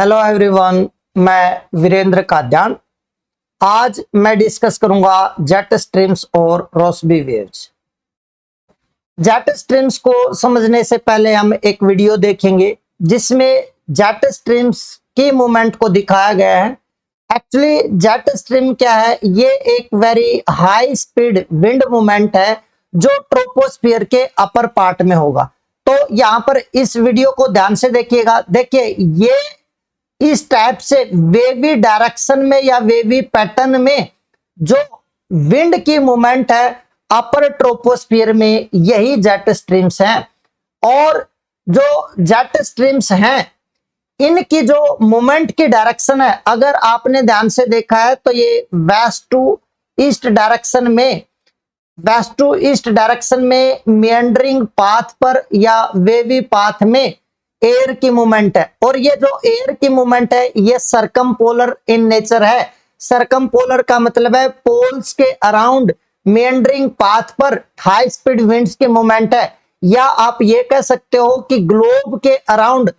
Hello everyone, मैं वीरेंद्र काद्यान। आज मैं डिस्कस करूंगा जेट स्ट्रीम्स और रोसबी वेव्स। जेट स्ट्रीम्स को समझने से पहले हम एक वीडियो देखेंगे जिसमें जेट स्ट्रीम्स की मूवमेंट को दिखाया गया है। एक्चुअली जेट स्ट्रीम क्या है? ये एक very high speed wind movement है जो ट्रोपोस्फियर के अपर पार्ट में होगा। तो यहाँ पर इस वीडियो को ध्यान से देखिएगा। देखिए, ये इस टाइप से वेवी डायरेक्शन में या वेवी पैटर्न में जो विंड की मूवमेंट है अपर ट्रोपोस्फियर में, यही जेट स्ट्रीम्स हैं। और जो जेट स्ट्रीम्स हैं इनकी जो मूवमेंट की डायरेक्शन है, अगर आपने ध्यान से देखा है तो ये वेस्ट टू ईस्ट डायरेक्शन में मिएंडरिंग पाथ पर या वेवी पाथ में एयर की मूवमेंट है। और ये जो एयर की मूवमेंट है ये सरकमपोलर इन नेचर है। सरकमपोलर का मतलब है पोल्स के अराउंड मिएंडरिंग पाथ पर हाई स्पीड विंड्स की मूवमेंट है, या आप ये कह सकते हो कि ग्लोब के अराउंड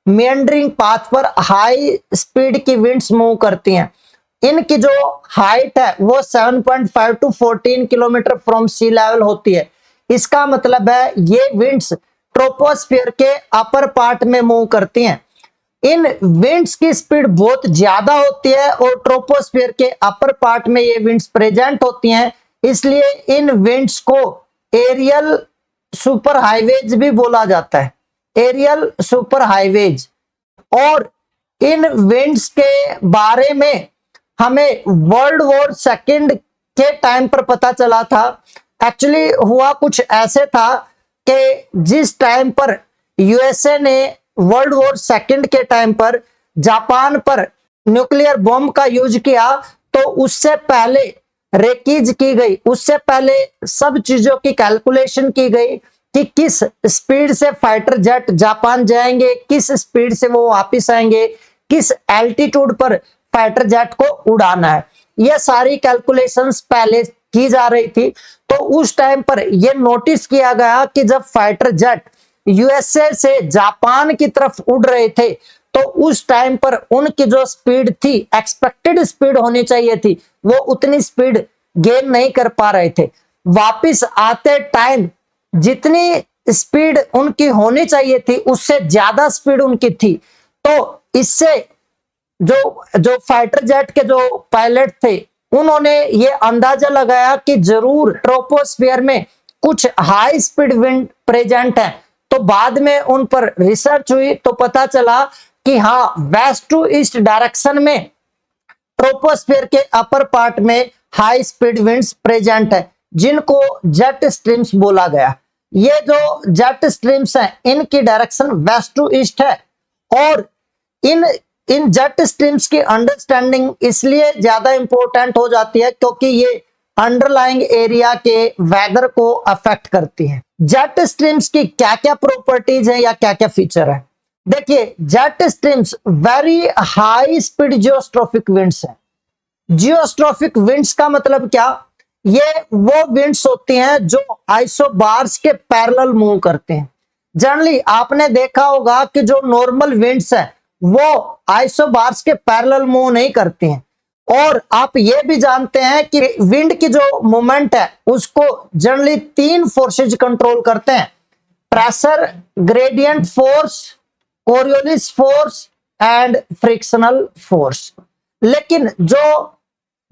मिएंडरिंग पाथ पर हाई स्पीड की विंड्स मूव करती हैं। इनकी जो हाइट है वो 7.5 to 14 kilometre from sea level होती है। इसका मतलब है ये विंड्स ट्रोपोस्फियर के अपर पार्ट में मूव करती हैं। इन विंड्स की स्पीड बहुत ज्यादा होती है और ट्रोपोस्फियर के अपर पार्ट में ये विंड्स प्रेजेंट होती हैं, इसलिए इन विंड्स को एरियल सुपर हाईवेज भी बोला जाता है। Aerial super highways. और इन विंड्स के बारे में हमें वर्ल्ड वॉर सेकंड के टाइम पर पता चला था। एक्चुअली हुआ कुछ ऐसे था कि जिस टाइम पर यूएसए ने वर्ल्ड वॉर सेकंड के टाइम पर जापान पर न्यूक्लियर बॉम्ब का यूज किया, तो उससे पहले रेकीज की गई, उससे पहले सब चीजों की कैलकुलेशन की गई कि किस स्पीड से फाइटर जेट जापान जाएंगे, किस स्पीड से वो वापिस आएंगे, किस एल्टीट्यूड पर फाइटर जेट को उड़ाना है। ये सारी कैलकुलेशंस पहले की जा रही थी। तो उस टाइम पर यह नोटिस किया गया कि जब फाइटर जेट यूएसए से जापान की तरफ उड़ रहे थे तो उस टाइम पर उनकी जो स्पीड थी, एक्सपेक्टेड स्पीड होनी चाहिए थी, वो उतनी स्पीड गेन नहीं कर पा रहे थे। वापिस आते टाइम जितनी स्पीड उनकी होनी चाहिए थी उससे ज्यादा स्पीड उनकी थी। तो इससे जो फाइटर जेट के जो पायलट थे उन्होंने ये अंदाजा लगाया कि जरूर ट्रोपोस्फियर में कुछ हाई स्पीड विंड प्रेजेंट है। तो बाद में उन पर रिसर्च हुई तो पता चला कि हाँ, वेस्ट टू ईस्ट डायरेक्शन में ट्रोपोस्फियर के अपर पार्ट में हाई स्पीड विंड्स प्रेजेंट है, जिनको जेट स्ट्रीम्स बोला गया। ये जो जेट स्ट्रीम्स हैं इनकी डायरेक्शन वेस्ट टू ईस्ट है। और इन जेट स्ट्रीम्स की अंडरस्टैंडिंग इसलिए ज्यादा इंपॉर्टेंट हो जाती है क्योंकि ये अंडरलाइंग एरिया के वेदर को अफेक्ट करती है। जेट स्ट्रीम्स की क्या क्या प्रॉपर्टीज है या क्या क्या फीचर है? देखिए, jet streams very high speed geostrophic winds है। जियोस्ट्रोफिक विंड्स का मतलब क्या? ये वो विंड्स होती हैं जो आइसोबार्स के पैरेलल मूव करते हैं। जनरली आपने देखा होगा कि जो नॉर्मल विंड्स है वो आइसोबार्स के पैरेलल मूव नहीं करती हैं। और आप ये भी जानते हैं कि विंड की जो मूवमेंट है उसको जनरली 3 फोर्सेज कंट्रोल करते हैं: pressure gradient force, Coriolis force and frictional force. लेकिन जो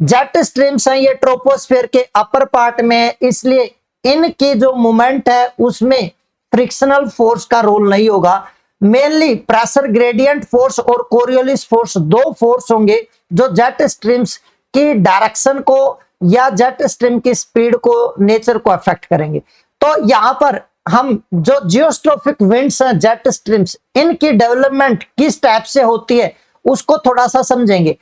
जेट स्ट्रीम्स हैं ये ट्रोपोस्फियर के अपर पार्ट में है, इसलिए इनकी जो मूवमेंट है उसमें फ्रिक्शनल फोर्स का रोल नहीं होगा। मेनली प्रेशर ग्रेडियंट फोर्स और कोरियोलिस फोर्स 2 फोर्स होंगे जो जेट स्ट्रीम्स की डायरेक्शन को या जेट स्ट्रीम की स्पीड को, नेचर को अफेक्ट करेंगे। तो यहां पर हम जो जियोस्ट्रोफिक विंड्स हैं जेट स्ट्रीम्स, इनकी डेवलपमेंट किस टाइप से होती है उसको थोड़ा सा समझेंगे।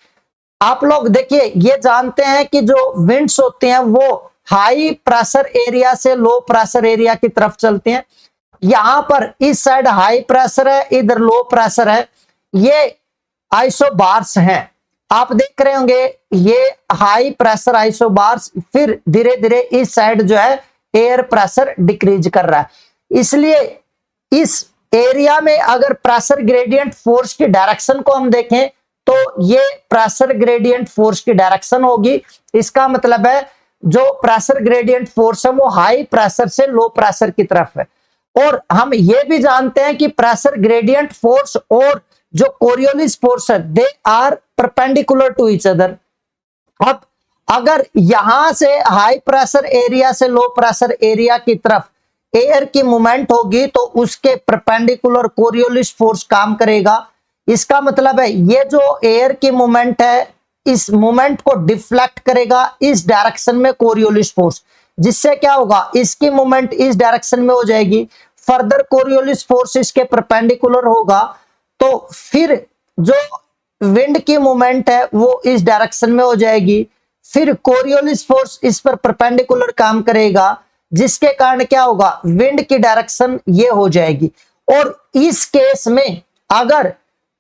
आप लोग देखिए, ये जानते हैं कि जो विंड्स होते हैं वो हाई प्रेशर एरिया से लो प्रेशर एरिया की तरफ चलती हैं। यहां पर इस साइड हाई प्रेशर है, इधर लो प्रेशर है। ये आइसोबार्स हैं, आप देख रहे होंगे ये हाई प्रेशर आइसोबार्स, फिर धीरे धीरे इस साइड जो है एयर प्रेशर डिक्रीज कर रहा है। इसलिए इस एरिया में अगर प्रेशर ग्रेडियंट फोर्स की डायरेक्शन को हम देखें तो ये प्रेशर ग्रेडियंट फोर्स की डायरेक्शन होगी। इसका मतलब है जो प्रेशर ग्रेडियंट फोर्स है वो हाई प्रेशर से लो प्रेशर की तरफ है। और हम ये भी जानते हैं कि प्रेशर ग्रेडियंट फोर्स और जो कोरियोलिस फोर्स है they are perpendicular to each other. अब अगर यहां से हाई प्रेशर एरिया से लो प्रेशर एरिया की तरफ एयर की मूवमेंट होगी तो उसके परपेंडिकुलर कोरियोलिस फोर्स काम करेगा। इसका मतलब है ये जो एयर की मूवमेंट है इस मूवमेंट को डिफ्लेक्ट करेगा इस डायरेक्शन में कोरियोलिस फोर्स, जिससे क्या होगा इसकी मूवमेंट इस डायरेक्शन में हो जाएगी, फर्दर कोरियोलिस फोर्स इसके परपेंडिकुलर होगा तो फिर जो विंड की मूवमेंट है वो इस डायरेक्शन में हो जाएगी, फिर कोरियोलिस फोर्स इस पर परपेंडिकुलर काम करेगा जिसके कारण क्या होगा विंड की डायरेक्शन ये हो जाएगी। और इस केस में अगर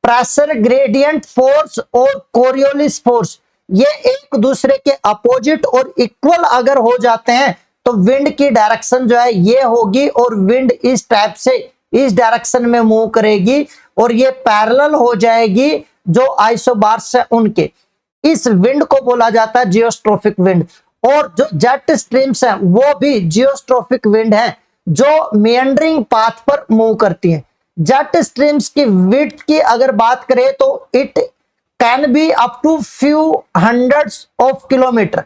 प्रेशर ग्रेडियंट फोर्स और कोरियोलिस फोर्स ये एक दूसरे के अपोजिट और इक्वल अगर हो जाते हैं तो विंड की डायरेक्शन जो है ये होगी और विंड इस टाइप से इस डायरेक्शन में मूव करेगी और ये पैरेलल हो जाएगी जो आइसोबार्स है उनके। इस विंड को बोला जाता है जियोस्ट्रोफिक विंड। और जो जेट स्ट्रीम्स हैं वो भी जियोस्ट्रोफिक विंड है जो मेंडरिंग पाथ पर मूव करती हैं। जेट स्ट्रीम्स की विड्थ की अगर बात करें तो it can be up to few hundreds of kilometre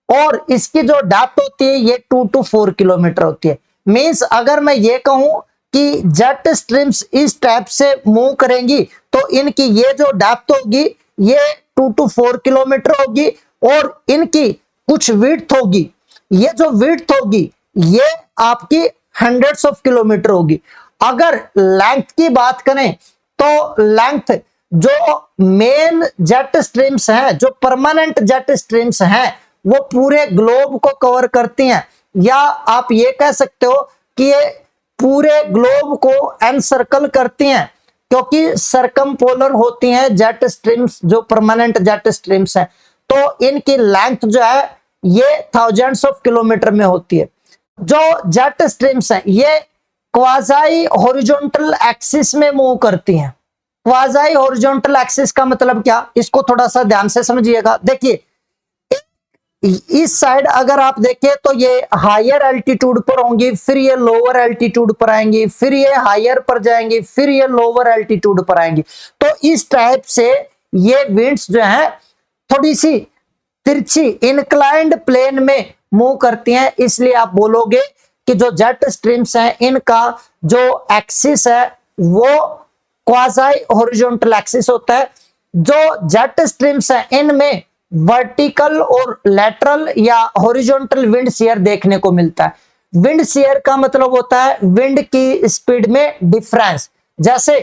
और इसकी जो डेप्थ होती है ये 2 to 4 किलोमीटर होती है। मींस अगर मैं ये कहूं कि जेट स्ट्रीम्स इस टाइप से मूव करेंगी तो इनकी ये जो डेप्थ होगी ये 2 to 4 किलोमीटर होगी और इनकी कुछ विड्थ होगी, ये जो विड्थ होगी ये आपकी हंड्रेड्स ऑफ किलोमीटर होगी। अगर लेंथ की बात करें तो लेंथ जो मेन जेट स्ट्रीम्स हैं जो परमानेंट जेट स्ट्रीम्स हैं वो पूरे ग्लोब को कवर करती हैं, या आप ये कह सकते हो कि ये पूरे ग्लोब को एनसर्कल करती हैं क्योंकि सरकमपोलर होती हैं जेट स्ट्रीम्स जो परमानेंट जेट स्ट्रीम्स हैं। तो इनकी लेंथ जो है ये थाउजेंड्स ऑफ किलोमीटर में होती है। जो जेट स्ट्रीम्स हैं ये क्वाजाई हॉरिजॉन्टल एक्सिस में मूव करती हैं। क्वाजाई हॉरिजॉन्टल एक्सिस का मतलब क्या, इसको थोड़ा सा ध्यान से समझिएगा। देखिए इस साइड अगर आप देखें तो ये हायर एल्टीट्यूड पर होंगी, फिर ये लोअर एल्टीट्यूड पर आएंगी, फिर ये हायर पर जाएंगी, फिर ये लोअर एल्टीट्यूड पर आएंगी। तो इस टाइप से ये विंड्स जो है थोड़ी सी तिरछी इंक्लाइंड प्लेन में मूव करती हैं। इसलिए आप बोलोगे कि जो जेट स्ट्रीम्स हैं इनका जो एक्सिस है वो क्वाजाई हॉरिजॉन्टल एक्सिस होता है। जो जेट स्ट्रीम्स हैं इनमें वर्टिकल और लैटरल या हॉरिजॉन्टल विंड शेयर देखने को मिलता है। विंड शेयर का मतलब होता है विंड की स्पीड में डिफरेंस। जैसे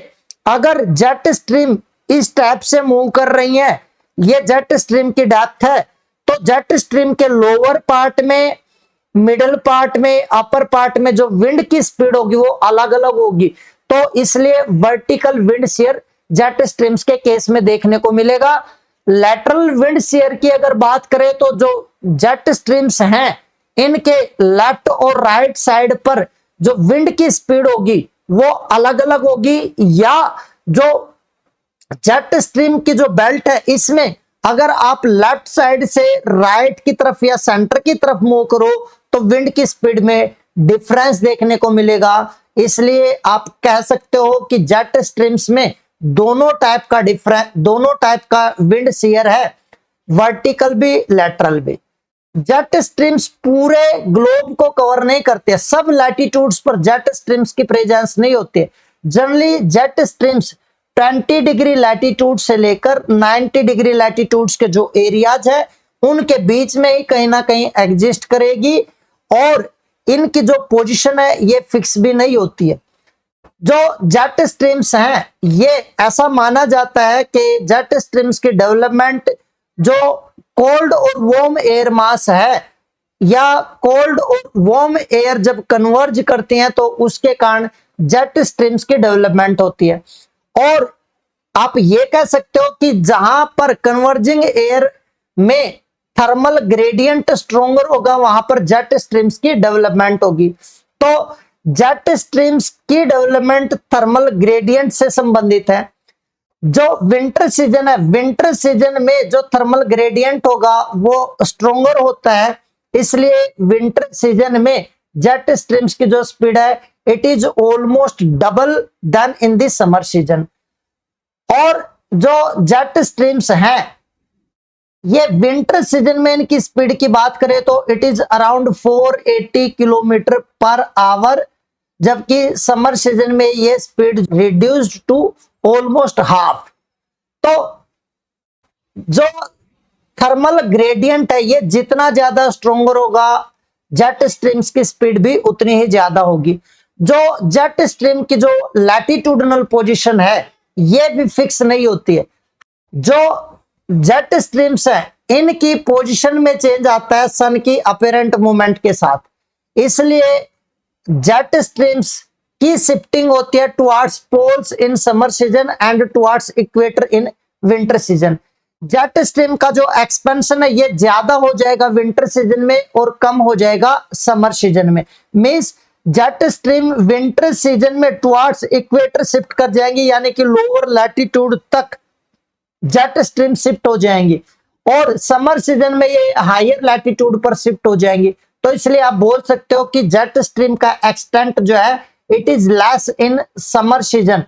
अगर जेट स्ट्रीम इस टाइप से मूव कर रही है, ये जेट स्ट्रीम की डेप्थ है, तो जेट स्ट्रीम के लोअर पार्ट में, मिडल पार्ट में, अपर पार्ट में जो विंड की स्पीड होगी वो अलग अलग होगी। तो इसलिए vertical wind shear jet streams के केस में देखने को मिलेगा। लैटरल विंड शेयर की अगर बात करें तो जो जेट स्ट्रीम्स हैं इनके लेफ्ट और राइट साइड पर जो विंड की स्पीड होगी वो अलग अलग होगी, या जो जेट स्ट्रीम की जो बेल्ट है इसमें अगर आप लेफ्ट साइड से राइट की तरफ या सेंटर की तरफ मूव करो तो विंड की स्पीड में डिफरेंस देखने को मिलेगा। इसलिए आप कह सकते हो कि जेट स्ट्रीम्स में दोनों टाइप का विंड शेयर है, वर्टिकल भी लैटरल भी। जेट स्ट्रीम्स पूरे ग्लोब को कवर नहीं करते, सब लैटिट्यूड्स पर जेट स्ट्रीम्स की प्रेजेंस नहीं होती है। Generally jet streams 20 degree latitude से लेकर 90 डिग्री लैटिट्यूड्स के जो एरियाज है उनके बीच में ही कहीं ना कहीं एग्जिस्ट करेगी और इनकी जो पोजीशन है ये फिक्स भी नहीं होती है। जो जेट स्ट्रीम्स हैं ये ऐसा माना जाता है कि जेट स्ट्रीम्स की डेवलपमेंट जो कोल्ड और वार्म एयर मास है या कोल्ड और वार्म एयर जब कन्वर्ज करती हैं तो उसके कारण जेट स्ट्रीम्स की डेवलपमेंट होती है। और आप ये कह सकते हो कि जहां पर कन्वर्जिंग एयर में थर्मल ग्रेडियंट स्ट्रोंगर होगा वहां पर जेट स्ट्रीम्स की डेवलपमेंट होगी। तो जेट स्ट्रीम्स की डेवलपमेंट थर्मल ग्रेडियंट से संबंधित है। जो विंटर सीजन है, विंटर सीजन में जो थर्मल ग्रेडियंट होगा वो स्ट्रोंगर होता है, इसलिए विंटर सीजन में जेट स्ट्रीम्स की जो स्पीड है it is almost double than in the summer season. और जो जेट स्ट्रीम्स हैं ये विंटर सीजन में इनकी स्पीड की बात करें तो it is around 480 kilometre per hour, जबकि समर सीजन में ये speed reduced to almost half. तो जो थर्मल ग्रेडियंट है ये जितना ज्यादा स्ट्रोंगर होगा जेट स्ट्रीम्स की स्पीड भी उतनी ही ज्यादा होगी। जो जेट स्ट्रीम की जो लैटिट्यूडनल पोजीशन है ये भी फिक्स नहीं होती है। जो जेट स्ट्रीम्स है इनकी पोजीशन में चेंज आता है सन की अपीरेंट मूवमेंट के साथ, इसलिए जेट स्ट्रीम्स की शिफ्टिंग होती है towards poles in summer season and towards equator in winter season. Jet stream का जो एक्सपेंशन है ये ज्यादा हो जाएगा विंटर सीजन में और कम हो जाएगा समर सीजन में। Means jet stream winter season में टुवर्ड्स इक्वेटर शिफ्ट कर जाएंगी, यानी कि लोअर लैटिट्यूड तक जेट स्ट्रीम शिफ्ट हो जाएंगी, और समर सीजन में ये हायर लैटिट्यूड पर शिफ्ट हो जाएंगी। तो इसलिए आप बोल सकते हो कि जेट स्ट्रीम का एक्सटेंट जो है it is less in summer season,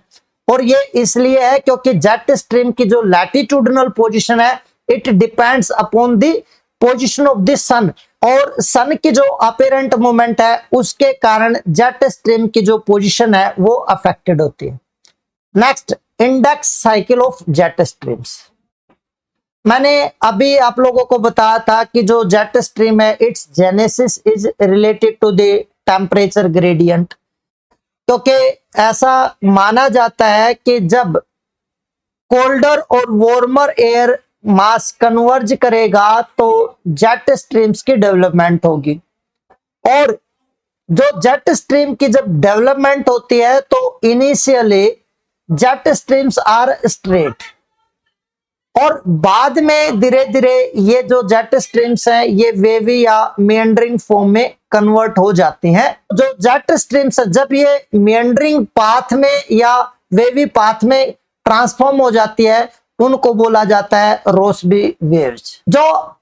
और ये इसलिए है क्योंकि जेट स्ट्रीम की जो लैटिट्यूडनल पोजीशन है it depends upon the position of the sun, और सन की जो अपीरेंट मूवमेंट है उसके कारण जेट स्ट्रीम की जो पोजीशन है वो अफेक्टेड होती है। Next, index cycle of jet streams. मैंने अभी आप लोगों को बताया था कि जो जेट स्ट्रीम है its genesis is related to the temperature gradient, क्योंकि ऐसा माना जाता है कि जब कोल्डर और वार्मर एयर मास कन्वर्ज करेगा तो जेट स्ट्रीम्स की डेवलपमेंट होगी। और जो जेट स्ट्रीम की जब डेवलपमेंट होती है तो initially jet streams are straight, और बाद में धीरे धीरे ये जो जेट स्ट्रीम्स हैं ये वेवी या मेंडरिंग फॉर्म में कन्वर्ट हो जाती हैं। जो जेट स्ट्रीम्स है जब ये मेंडरिंग पाथ में या वेवी पाथ में ट्रांसफॉर्म हो जाती है उनको बोला जाता है रोसबी वेव्स। जो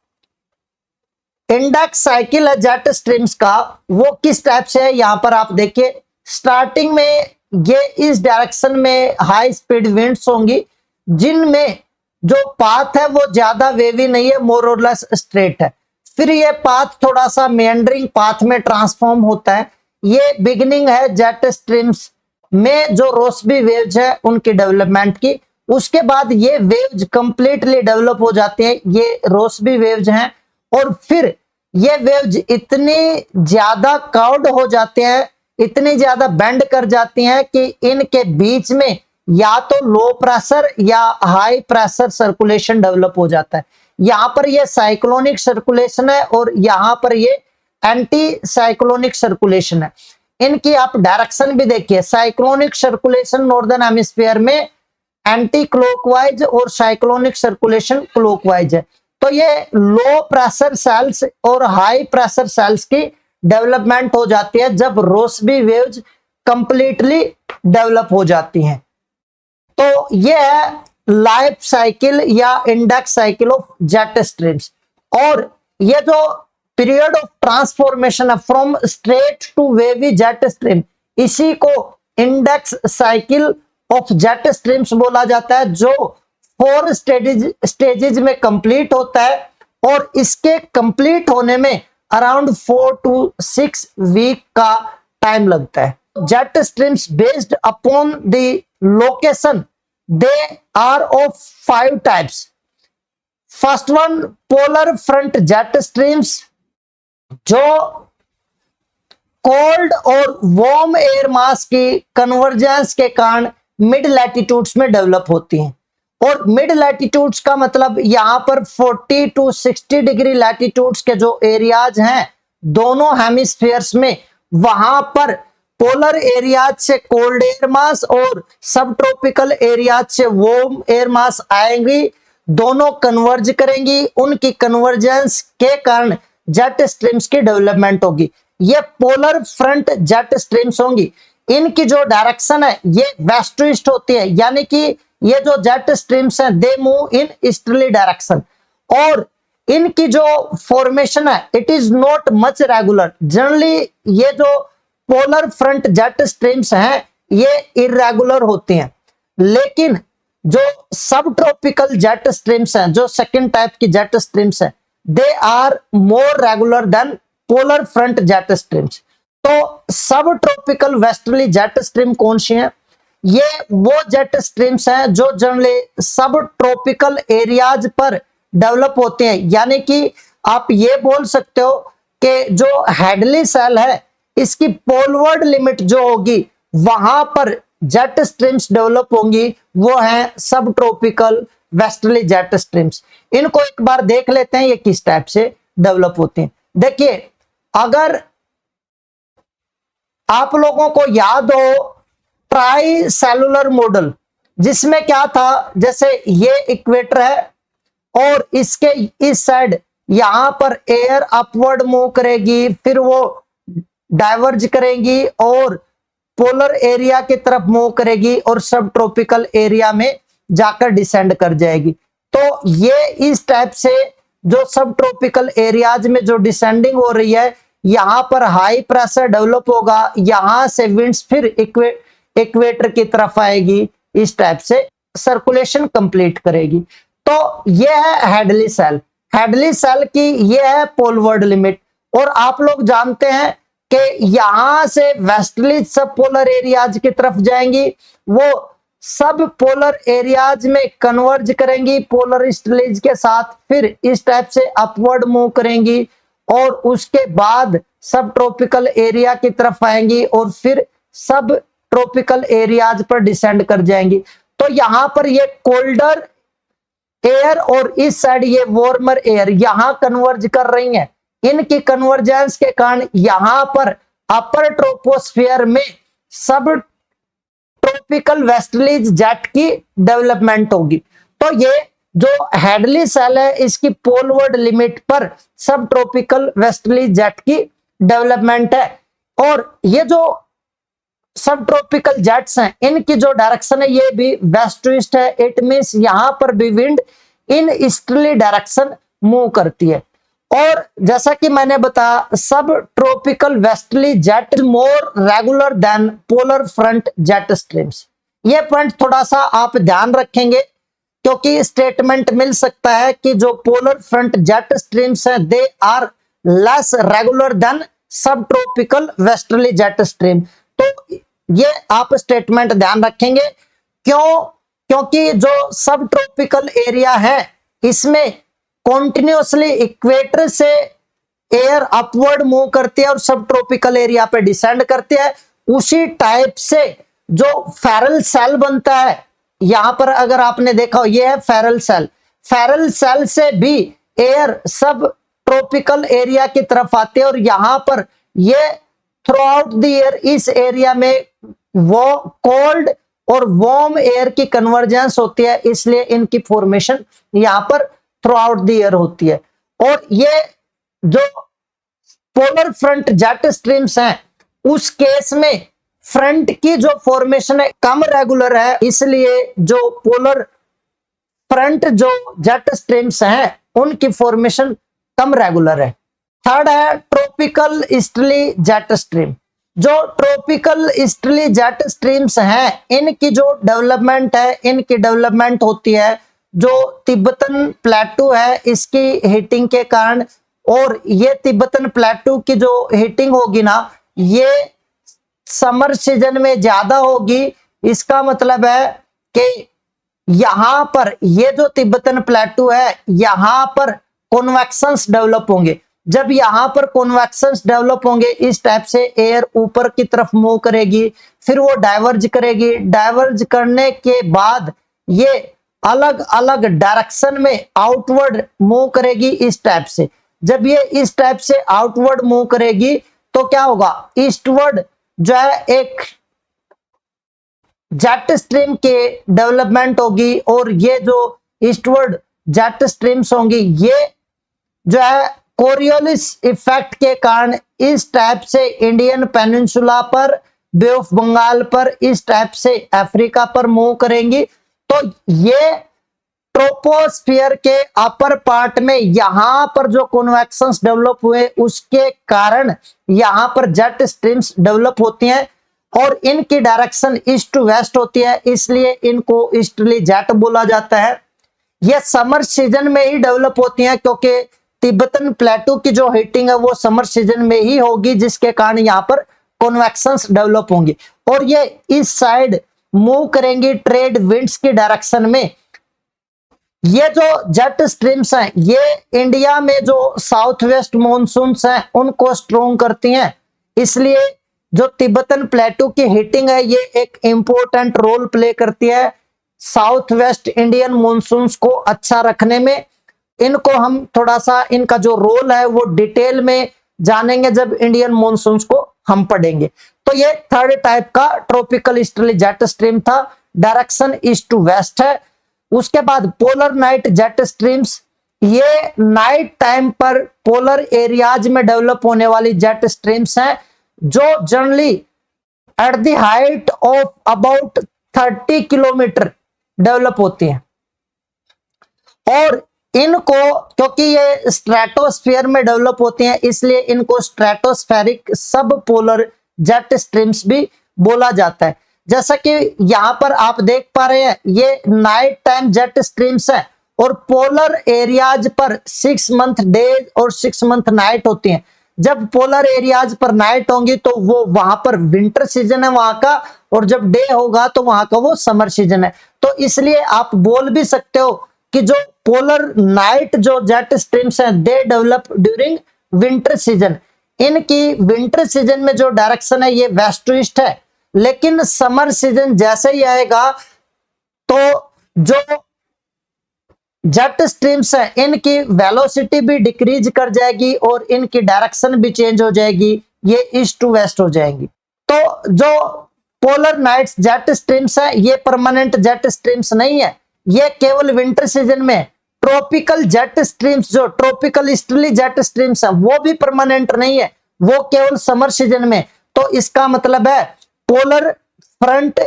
इंडेक्स साइकिल है जेट स्ट्रीम्स का वो किस टाइप से है, यहां पर आप देखिए स्टार्टिंग में ये इस डायरेक्शन में हाई स्पीड विंड्स होंगी जिनमें जो पाथ है वो ज्यादा वेवी नहीं है, मोर और लेस स्ट्रेट है। फिर ये पाथ थोड़ा सा मेंडरिंग पाथ में ट्रांसफॉर्म होता है। ये बिगिनिंग है जेट स्ट्रीम्स में जो रोसबी वेव्स है उनकी डेवलपमेंट की। उसके बाद ये वेव्स कंप्लीटली डेवलप हो जाती हैं, ये रोसबी वेव्स हैं, और फिर ये वेव्स इतनी ज्यादा कर्व्ड हो जाते हैं, इतनी ज्यादा बेंड कर जाती हैं कि इनके बीच में या तो लो प्रेशर या हाई प्रेशर सर्कुलेशन डेवलप हो जाता है। यहां पर ये साइक्लोनिक सर्कुलेशन है और यहां पर ये एंटी साइक्लोनिक सर्कुलेशन है। इनकी आप डायरेक्शन भी देखिए, साइक्लोनिक सर्कुलेशन नॉर्दर्न हेमिस्फीयर में एंटी क्लॉकवाइज और साइक्लोनिक सर्कुलेशन क्लॉकवाइज है। तो ये लो प्रेशर सेल्स और हाई प्रेशर सेल्स की डेवलपमेंट हो जाती है जब रोसबी वेव्स कंप्लीटली डेवलप हो जाती हैं। तो ये है लाइफ साइकिल या index cycle of jet streams. और ये जो पीरियड ऑफ ट्रांसफॉर्मेशन है from straight to wavy jet stream, इसी को index cycle of jet streams बोला जाता है, जो 4 स्टेजेज में कंप्लीट होता है, और इसके कंप्लीट होने में अराउंड 4 to 6 वीक का टाइम लगता है। Jet streams based upon the location they are of 5 types. First one, polar front jet streams, जो कोल्ड और वार्म एयर मास की कन्वर्जेंस के कारण मिड लैटिट्यूड्स में डेवलप होती हैं। और मिड लैटिट्यूड्स का मतलब यहां पर 40 to 60 डिग्री लैटिट्यूड्स के जो एरियाज हैं दोनों हेमिस्फीयर्स में, वहां पर पोलर एरियाज से कोल्ड एयर मास और सब ट्रॉपिकल एरियाज से वार्म एयर मास आएंगी, दोनों कन्वर्ज करेंगी, उनकी कन्वर्जेंस के कारण जेट स्ट्रीम्स की डेवलपमेंट होगी। ये पोलर फ्रंट जेट स्ट्रीम्स होंगी। इनकी जो डायरेक्शन है ये वेस्ट टू ईस्ट होती है, यानी कि ये जो जेट स्ट्रीम्स हैं they move in easterly direction. और इनकी जो फॉर्मेशन है it is not much regular. Generally ये जो पोलर फ्रंट जेट स्ट्रीम्स हैं ये इरेगुलर होती हैं, लेकिन जो सब ट्रॉपिकल जेट स्ट्रीम्स हैं, जो सेकंड टाइप की जेट स्ट्रीम्स हैं, they are more regular than polar front jet streams. तो subtropical westerly jet stream कौन सी है? ये वो जेट स्ट्रीम्स हैं जो जनरली सब ट्रॉपिकल एरियाज पर डेवलप होते हैं, यानी कि आप ये बोल सकते हो कि जो हेडली सेल है इसकी पोलवर्ड लिमिट जो होगी वहां पर जेट स्ट्रीम्स डेवलप होंगी, वो है सब ट्रॉपिकल वेस्टर्ली जेट स्ट्रीम्स। इनको एक बार देख लेते हैं ये किस टाइप से डेवलप होते हैं। देखिए, अगर आप लोगों को याद हो ट्राई सेलुलर मॉडल, जिसमें क्या था, जैसे ये इक्वेटर है और इसके इस साइड यहां पर एयर अपवर्ड मूव करेगी, फिर वो डाइवर्ज करेगी और पोलर एरिया की तरफ मूव करेगी और सब ट्रॉपिकल एरिया में जाकर डिसेंड कर जाएगी। तो ये इस टाइप से जो सब ट्रॉपिकल एरियाज में जो डिसेंडिंग हो रही है, यहां पर हाई प्रेशर डेवलप होगा, यहां से विंड्स फिर इक्वेटर की तरफ आएगी, इस टाइप से सर्कुलेशन कंप्लीट करेगी। तो ये है हेडली सेल। हेडली सेल की ये है पोलवर्ड लिमिट। और आप लोग जानते हैं कि यहां से वेस्टर्ली सब पोलर एरियाज की तरफ जाएंगी, वो सब पोलर एरियाज में कन्वर्ज करेंगी पोलर ईस्टर्लीज के साथ, फिर इस टाइप से अपवर्ड मूव करेंगी और उसके बाद सब ट्रॉपिकल एरिया की तरफ आएंगी और फिर सब ट्रॉपिकल एरियाज पर डिसेंड कर जाएंगी। तो यहां पर ये कोल्डर एयर और इस साइड ये वार्मर एयर यहां कन्वर्ज कर रही हैं। इनकी कन्वर्जेंस के कारण यहां पर अपर ट्रोपोस्फियर में सब ट्रॉपिकल वेस्टर्लीज जेट की डेवलपमेंट होगी। तो ये जो हेडली सेल है इसकी पोलवर्ड लिमिट पर सब ट्रॉपिकल वेस्टर्ली जेट की डेवलपमेंट है। और ये जो सब ट्रॉपिकल जेट्स हैं इनकी जो डायरेक्शन है ये भी वेस्ट टू ईस्ट है। इट मींस यहां पर भी wind in easterly direction move करती है। और जैसा कि मैंने बताया subtropical westerly jet is more regular than polar front jet streams. ये पॉइंट थोड़ा सा आप ध्यान रखेंगे क्योंकि स्टेटमेंट मिल सकता है कि जो पोलर फ्रंट जेट स्ट्रीम्स हैं they are less regular than subtropical westerly jet stream. तो ये आप स्टेटमेंट ध्यान रखेंगे। क्यों? क्योंकि जो सब ट्रॉपिकल एरिया है इसमें कॉन्टिन्यूसली इक्वेटर से एयर अपवर्ड मूव करती है और सब ट्रॉपिकल एरिया पे डिसेंड करती है। उसी टाइप से जो फेरल सेल बनता है, यहां पर अगर आपने देखा हो ये है फेरल सेल। फेरल सेल से भी एयर सब ट्रॉपिकल एरिया की तरफ आती है और यहां पर ये थ्रू आउट द ईयर इस एरिया में वो कोल्ड और वार्म एयर की कन्वर्जेंस होती है, इसलिए इनकी फॉर्मेशन यहां पर थ्रू आउट द ईयर होती है। और ये जो पोलर फ्रंट जेट स्ट्रीम्स हैं उस केस में फ्रंट की जो फॉर्मेशन है कम रेगुलर है, इसलिए जो पोलर फ्रंट जो जेट स्ट्रीम्स हैं उनकी फॉर्मेशन कम रेगुलर है। थर्ड है ट्रॉपिकल ईस्टर्ली जेट स्ट्रीम। जो ट्रॉपिकल ईस्टर्ली जेट स्ट्रीम्स हैं इनकी जो डेवलपमेंट है, इनकी डेवलपमेंट होती है जो तिब्बतन प्लेटू है इसकी हीटिंग के कारण। और ये तिब्बतन प्लेटू की जो हीटिंग होगी ना ये समर सीजन में ज्यादा होगी। इसका मतलब है कि यहां पर ये जो तिब्बतन प्लेटू है यहां पर कॉन्वेक्शंस डेवलप होंगे। जब यहां पर कॉन्वेक्शंस डेवलप होंगे इस टाइप से एयर ऊपर की तरफ मूव करेगी, फिर वो डाइवर्ज करेगी। डाइवर्ज करने के बाद ये अलग अलग डायरेक्शन में आउटवर्ड मूव करेगी इस टाइप से। जब ये इस टाइप से आउटवर्ड मूव करेगी तो क्या होगा, ईस्टवर्ड जो है एक जेट स्ट्रीम के डेवलपमेंट होगी। और ये जो ईस्टवर्ड जेट स्ट्रीम्स होंगी ये जो है कोरियोलिस इफेक्ट के कारण इस टाइप से इंडियन पेनिनसुला पर, बे ऑफ बंगाल पर, इस टाइप से अफ्रीका पर मूव करेंगी। तो ये ट्रोपोस्फियर के अपर पार्ट में यहां पर जो कन्वेक्शंस डेवलप हुए उसके कारण यहां पर जेट स्ट्रीम्स डेवलप होती हैं और इनकी डायरेक्शन ईस्ट टू वेस्ट होती है, इसलिए इनको ईस्टर्ली जेट बोला जाता है। ये समर सीजन में ही डेवलप होती हैं क्योंकि तिब्बतन प्लेटो की जो हीटिंग है वो समर सीजन में ही होगी, जिसके कारण यहाँ पर कन्वेक्शंस डेवलप होंगी और ये इस साइड मूव करेंगी ट्रेड विंड्स की डायरेक्शन में। ये जो जेट स्ट्रीम्स हैं ये इंडिया में जो साउथ वेस्ट मॉनसून्स हैं उनको स्ट्रोंग करती हैं, इसलिए जो तिब्बतन प्लेटो की हीटिंग है ये एक इंपॉर्टेंट रोल प्ले करती है साउथ वेस्ट इंडियन मॉनसून्स को अच्छा रखने में। इनको हम थोड़ा सा इनका जो रोल है वो डिटेल में जानेंगे जब इंडियन मॉनसून्स को हम पढ़ेंगे। तो ये थर्ड टाइप का ट्रॉपिकल ईस्टर्ली जेट स्ट्रीम था, डायरेक्शन ईस्ट टू वेस्ट है। उसके बाद पोलर नाइट जेट स्ट्रीम्स, ये नाइट टाइम पर पोलर एरियाज में डेवलप होने वाली जेट स्ट्रीम्स हैं जो generally at the height of about 30 kilometre develop होती हैं और इनको क्योंकि ये स्ट्रेटोस्फीयर में डेवलप होती हैं इसलिए इनको स्ट्रेटोस्फेरिक सब पोलर जेट स्ट्रीम्स भी बोला जाता है। जैसा कि यहां पर आप देख पा रहे हैं ये नाइट टाइम जेट स्ट्रीम्स है और पोलर एरियाज पर 6 मंथ डे और 6 मंथ नाइट होती हैं। जब पोलर एरियाज पर नाइट होंगी तो वो वहां पर विंटर सीजन है वहां का, और जब डे होगा तो वहां का वो समर सीजन है। तो इसलिए आप बोल भी सकते हो कि जो पोलर नाइट जो जेट स्ट्रीम्स हैं they develop during winter season. इनकी विंटर सीजन में जो डायरेक्शन है ये वेस्ट टू ईस्ट है, लेकिन समर सीजन जैसे ही आएगा तो जो जेट स्ट्रीम्स है इनकी वेलोसिटी भी डिक्रीज कर जाएगी और इनकी डायरेक्शन भी चेंज हो जाएगी, ये ईस्ट टू वेस्ट हो जाएंगी। तो जो पोलर नाइट्स जेट स्ट्रीम्स है ये परमानेंट जेट स्ट्रीम्स नहीं है, ये केवल विंटर सीजन में। ट्रॉपिकल जेट स्ट्रीम्स जो ट्रॉपिकल ईस्टर्ली जेट स्ट्रीम्स है वो भी परमानेंट नहीं है, वो केवल समर सीजन में। तो इसका मतलब है पोलर फ्रंट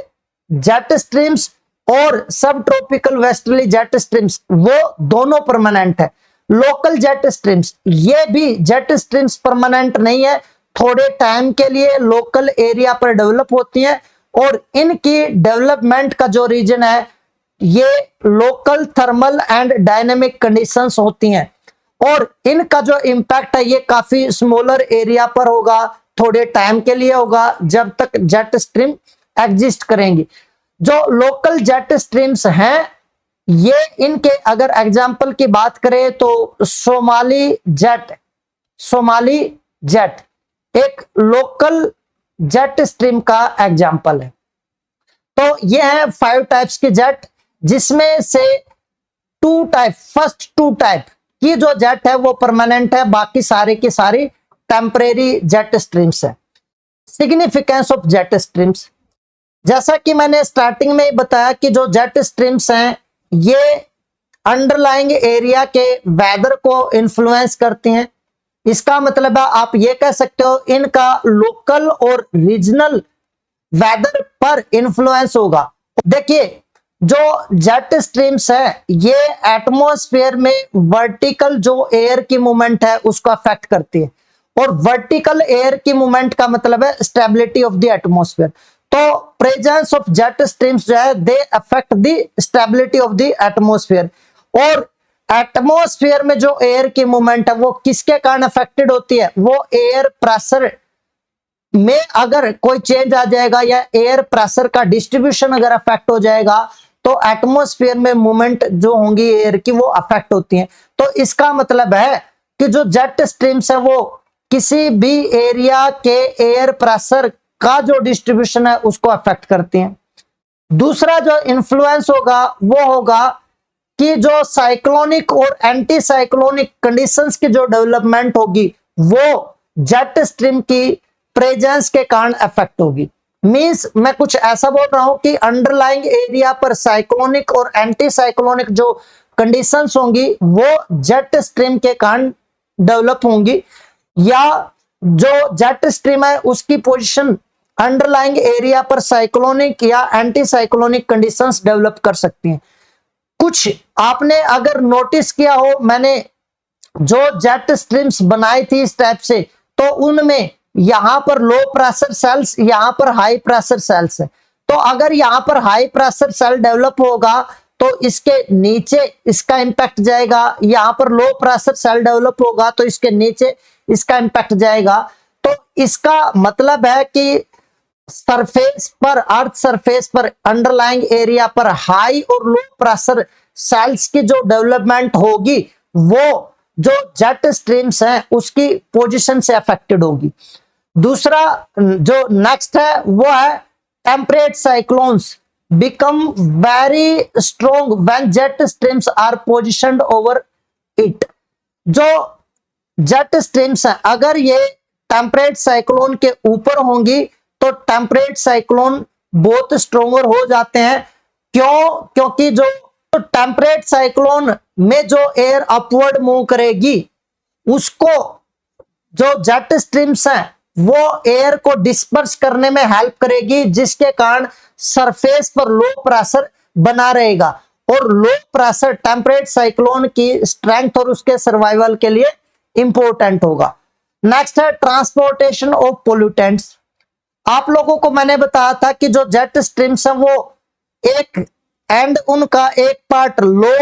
जेट स्ट्रीम्स और सब ट्रॉपिकल वेस्टर्ली जेट स्ट्रीम्स वो दोनों परमानेंट है। लोकल जेट स्ट्रीम्स, ये भी जेट स्ट्रीम्स परमानेंट नहीं है, थोड़े टाइम के लिए लोकल एरिया पर डेवलप होती हैं और इनकी डेवलपमेंट का जो रीजन है ये local thermal and dynamic conditions होती हैं और इनका जो इंपैक्ट है ये काफी स्मॉलर एरिया पर होगा, थोड़े टाइम के लिए होगा जब तक जेट स्ट्रीम एग्जिस्ट करेंगी। जो लोकल जेट स्ट्रीम्स हैं ये इनके अगर एग्जांपल की बात करें तो सोमाली जेट एक लोकल जेट स्ट्रीम का एग्जांपल है। तो ये है 5 टाइप्स के जेट, जिसमें से फर्स्ट 2 टाइप की जो जेट है वो परमानेंट है, बाकी सारे की सारी टेम्परेरी जेट स्ट्रीम्स है। सिग्निफिकेंस ऑफ जेट स्ट्रीम्स, जैसा कि मैंने स्टार्टिंग में ही बताया कि जो जेट स्ट्रीम्स हैं ये अंडरलाइंग एरिया के वेदर को इन्फ्लुएंस करती हैं। इसका मतलब है आप ये कह सकते हो इनका लोकल और रीजनल वेदर पर इन्फ्लुएंस होगा। देखिए जो जेट स्ट्रीम्स है ये एटमॉस्फेयर में वर्टिकल जो एयर की मूवमेंट है उसको अफेक्ट करती है और वर्टिकल एयर की मूवमेंट का मतलब है स्टेबिलिटी ऑफ द एटमॉस्फेयर। तो प्रेजेंस ऑफ जेट स्ट्रीम्स जो है they affect the stability of the atmosphere, और एटमॉस्फेयर में जो एयर की मूवमेंट है वो किसके कारण अफेक्टेड होती है, वो एयर प्रेशर में अगर कोई चेंज आ जाएगा या एयर प्रेशर का डिस्ट्रीब्यूशन अगर अफेक्ट हो जाएगा तो एटमॉस्फेयर में मूवमेंट जो होंगी एयर की वो अफेक्ट होती हैं। तो इसका मतलब है कि जो जेट स्ट्रीम्स है वो किसी भी एरिया के एयर प्रेशर का जो डिस्ट्रीब्यूशन है उसको अफेक्ट करती हैं। दूसरा जो इन्फ्लुएंस होगा वो होगा कि जो साइक्लोनिक और एंटी साइक्लोनिक कंडीशंस की जो डेवलपमेंट होगी वो जेट स्ट्रीम की प्रेजेंस के कारण अफेक्ट होगी। मींस मैं कुछ ऐसा बोल रहा हूं कि अंडरलाइंग एरिया पर साइक्लोनिक और एंटी साइक्लोनिक जो कंडीशंस होंगी वो जेट स्ट्रीम के कारण डेवलप होंगी, या जो जेट स्ट्रीम है उसकी पोजीशन अंडरलाइंग एरिया पर साइक्लोनिक या एंटी साइक्लोनिक कंडीशंस डेवलप कर सकती हैं। कुछ आपने अगर नोटिस किया हो, मैंने जो जेट स्ट्रीम्स बनाई थी इस टाइप से, तो उनमें यहां पर लो प्रेशर सेल्स, यहां पर हाई प्रेशर सेल्स है। तो अगर यहां पर हाई प्रेशर सेल डेवलप होगा तो इसके नीचे इसका इंपैक्ट जाएगा, यहां पर लो प्रेशर सेल डेवलप होगा तो इसके नीचे इसका इंपैक्ट जाएगा। तो इसका मतलब है कि सरफेस पर, अर्थ सरफेस पर अंडरलाइंग एरिया पर हाई और लो प्रेशर सेल्स की जो डेवलपमेंट होगी वो जो जेट स्ट्रीम्स हैं उसकी पोजीशन से अफेक्टेड होगी। दूसरा जो नेक्स्ट है वो है temperate cyclones become very strong when jet streams are positioned over it. जो जेट स्ट्रीम्स हैं अगर ये टेम्परेट साइक्लोन के ऊपर होंगी तो टेम्परेट साइक्लोन बहुत स्ट्रोंगर हो जाते हैं। क्यों? क्योंकि जो टेम्परेट साइक्लोन में जो एयर अपवर्ड मूव करेगी उसको जो जेट स्ट्रीम्स हैं वो एयर को डिस्पर्स करने में हेल्प करेगी, जिसके कारण सरफेस पर लो प्रेशर बना रहेगा। और लो प्रेशर टेम्परेट साइक्लोन की स्ट्रेंथ और उसके सर्वाइवल के लिए इंपॉर्टेंट होगा। नेक्स्ट है ट्रांसपोर्टेशन ऑफ पोल्यूटेंट्स। आप लोगों को मैंने बताया था कि जो जेट स्ट्रीम्स हैं वो एक एंड उनका एक पार्ट लो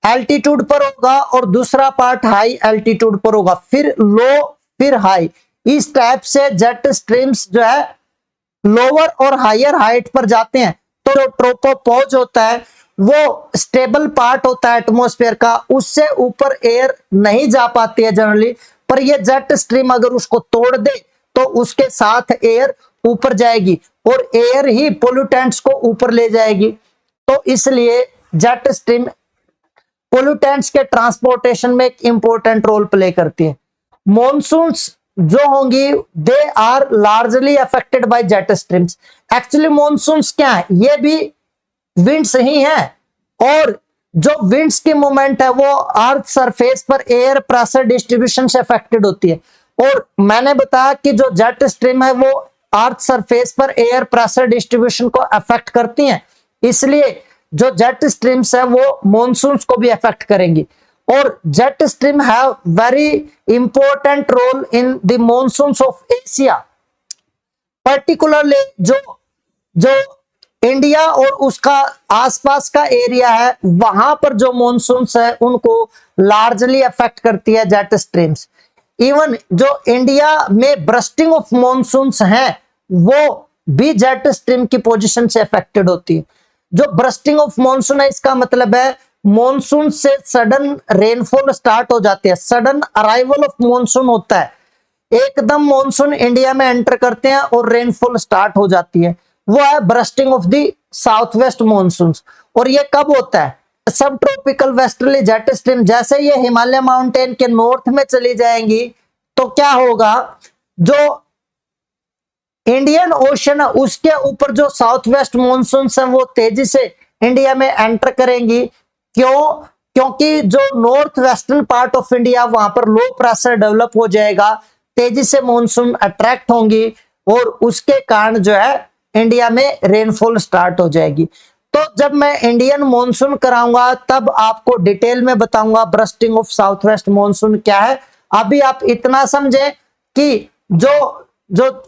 एल्टीट्यूड पर होगा और दूसरा पार्ट हाई एल्टीट्यूड पर होगा, फिर लो फिर हाई। इस टाइप से जेट स्ट्रीम्स जो है लोअर और हायर हाइट पर जाते हैं। तो जो ट्रोपोपॉज होता है वो स्टेबल पार्ट होता है एटमॉस्फेयर का, उससे ऊपर एयर नहीं जा पाती है जनरली, पर ये जेट स्ट्रीम अगर उसको तोड़ दे तो उसके साथ एयर ऊपर जाएगी और एयर ही पोल्यूटेंट्स को ऊपर ले जाएगी। तो इसलिए जेट स्ट्रीम पोल्यूटेंट्स के ट्रांसपोर्टेशन में एक इंपॉर्टेंट रोल प्ले करती है। मॉनसून्स जो होंगी they are largely affected by jet streams. Actually monsoons क्या है? ये भी विंड्स ही हैं, और जो विंड्स की मूवमेंट है वो अर्थ सरफेस पर एयर प्रेशर डिस्ट्रीब्यूशन से अफेक्टेड होती है। और मैंने बताया कि जो जेट स्ट्रीम है वो अर्थ सरफेस पर एयर प्रेशर डिस्ट्रीब्यूशन को अफेक्ट करती हैं, इसलिए जो जेट स्ट्रीम्स है वो मॉनसून्स को भी अफेक्ट करेंगी। और jet stream have very important role in the monsoons of Asia, particularly जो इंडिया और उसका आसपास का एरिया है वहां पर जो मॉनसून्स है उनको लार्जली अफेक्ट करती है जेट स्ट्रीम्स। इवन जो इंडिया में ब्रस्टिंग ऑफ मॉनसून्स हैं वो भी जेट स्ट्रीम की पोजीशन से अफेक्टेड होती है। जो ब्रस्टिंग ऑफ मॉनसून है इसका मतलब है मॉनसून से सडन रेनफॉल स्टार्ट हो जाती है, सडन अराइवल ऑफ मॉनसून होता है, एकदम मॉनसून इंडिया में एंटर करते हैं और रेनफॉल स्टार्ट हो जाती है, वो है bursting of the south west monsoon. और ये कब होता है? सब ट्रॉपिकल वेस्टर्ली जेट स्ट्रीम जैसे ये हिमालय माउंटेन के नॉर्थ में चली जाएंगी तो क्या होगा, जो इंडियन ओशन है उसके ऊपर जो साउथ वेस्ट मॉनसून है वो तेजी से इंडिया में एंटर करेंगी। क्यों? क्योंकि जो north western part of India वहां पर लो प्रेशर डेवलप हो जाएगा, तेजी से मॉनसून अट्रैक्ट होंगी और उसके कारण जो है इंडिया में रेनफॉल स्टार्ट हो जाएगी। तो जब मैं इंडियन मॉनसून कराऊंगा तब आपको डिटेल में बताऊंगा bursting of south west monsoon क्या है। अभी आप इतना समझे कि जो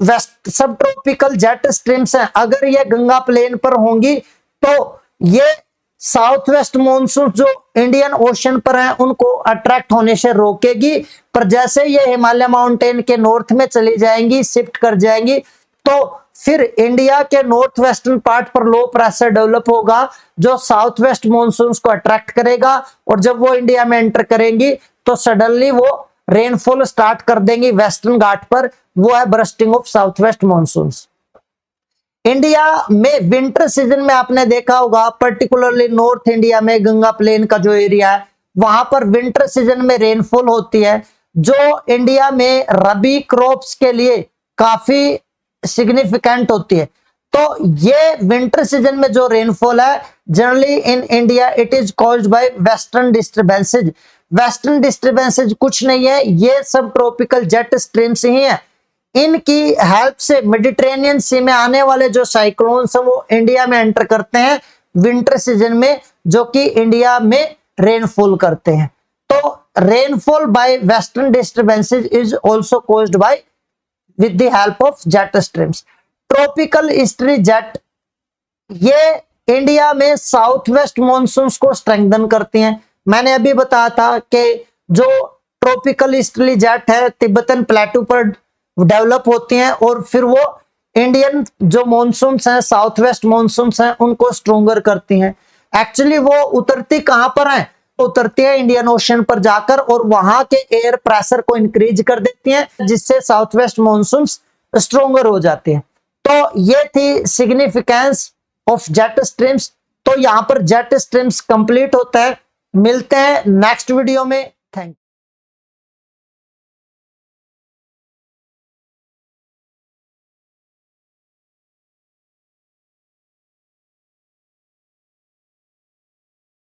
वेस्ट सब ट्रॉपिकल जेट स्ट्रीम्स हैं अगर ये गंगा प्लेन पर होंगी तो ये साउथ वेस्ट मॉनसून जो इंडियन ओशन पर हैं उनको अट्रैक्ट होने से रोकेगी, पर जैसे ये हिमालय माउंटेन के नॉर्थ में चली जाएंगी, शिफ्ट कर जाएंगी, तो फिर इंडिया के नॉर्थ वेस्टर्न पार्ट पर लो प्रेशर डेवलप होगा जो साउथ वेस्ट मॉनसून को अट्रैक्ट करेगा, और जब वो इंडिया में एंटर करेंगी तो सडनली वो रेनफॉल स्टार्ट कर देंगी वेस्टर्न घाट पर, वो है bursting of south west monsoons. India में विंटर सीजन में आपने देखा होगा पर्टिकुलरली नॉर्थ इंडिया में गंगा प्लेन का जो एरिया है वहां पर विंटर सीजन में रेनफॉल होती है, जो इंडिया में रबी क्रॉप्स के लिए काफी सिग्निफिकेंट होती है। तो ये विंटर सीजन में जो रेनफॉल है generally in India it is caused by western disturbances. Western disturbances कुछ नहीं है, ये सब ट्रॉपिकल जेट स्ट्रीम्स ही है। इनकी हेल्प से मेडिटेरेनियन सी में आने वाले जो साइक्लोन्स हैं वो इंडिया में एंटर करते हैं विंटर सीजन में, जो कि इंडिया में रेनफॉल करते हैं। तो rainfall bye western disturbances is also caused by with the help of jet streams. Tropical easterly jet ये इंडिया में साउथ वेस्ट मॉनसून्स को स्ट्रेंथन करती हैं। मैंने अभी बताया था कि जो ट्रॉपिकल ईस्टर्ली जेट है तिब्बतन प्लेटू पर डेवलप होती हैं और फिर वो इंडियन जो मॉनसून्स हैं साउथ वेस्ट मॉनसून्स हैं उनको स्ट्रोंगर करती हैं। एक्चुअली वो उतरती कहां पर हैं? उतरती है इंडियन ओशन पर जाकर और वहां के एयर प्रेशर को इंक्रीज कर देती हैं, जिससे साउथ वेस्ट मॉनसून्स स्ट्रोंगर हो जाते हैं। तो ये थी सिग्निफिकेंस ऑफ जेट स्ट्रीम्स। तो यहां पर जेट स्ट्रीम्स कंप्लीट होता है। मिलते हैं नेक्स्ट वीडियो में। Thank you.